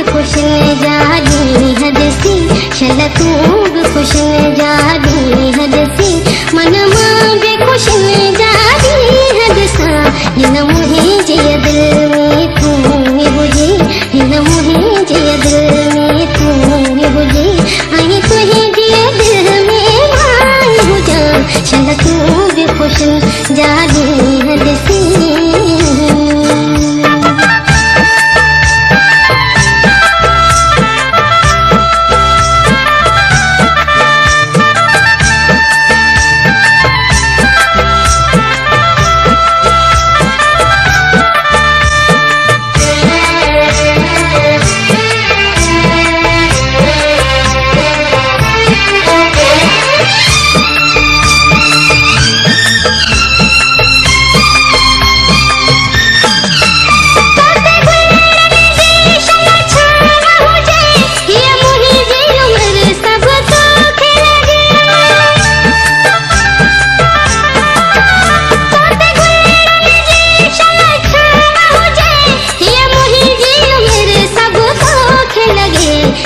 खुश जादी हदसी शल तू खुश जादी हदसी मन मांगे खुश जादी हदसा हिन मुझे दिल में तू हुजे हिन मुझे दिल में तू हुजे आई तुझे दिल में माई हुजा शल तू खुश जादी हदसी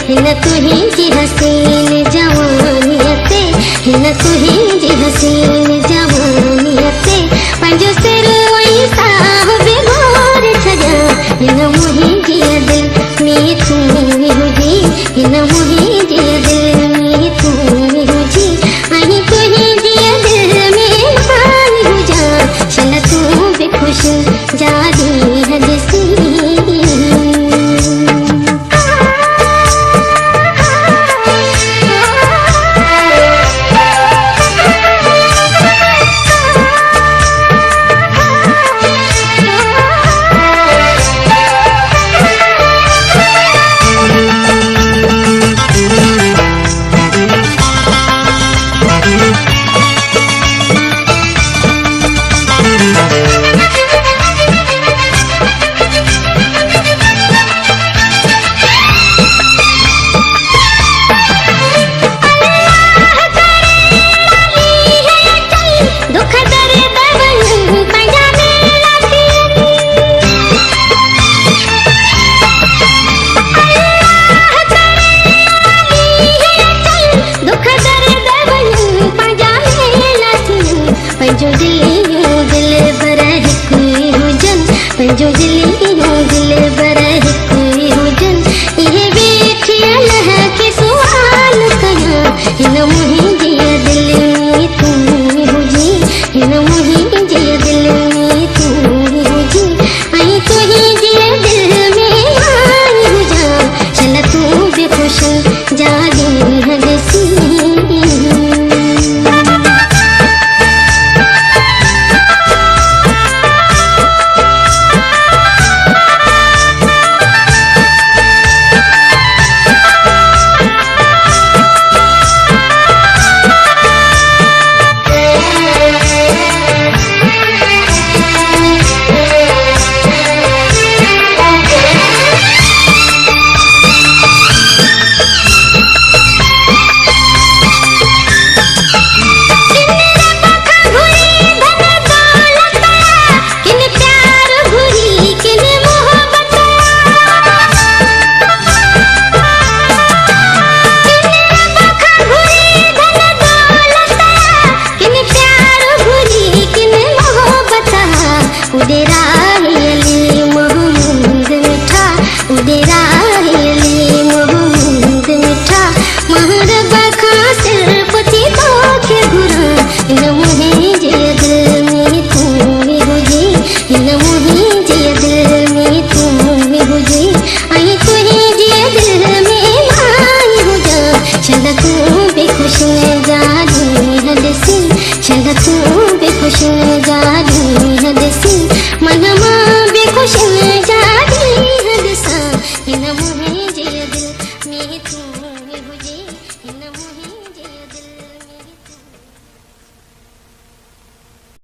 हिन तुही जी हसीन जवानियते हिन तुही जी हसीन जवानियते पंहिंजो सिर वही साहु बिगोर छॾिया हिन मुंहिंजी दिल में तू हुजी हिन मुंहिंजी दिल में तू हुजी ऐं तुंहिंजी दिल में पानी हुजा शल तू बि ख़ुशि जादी हदसी पंहिंजो दिल भर हिकु हुजनि पंहिंजो दिल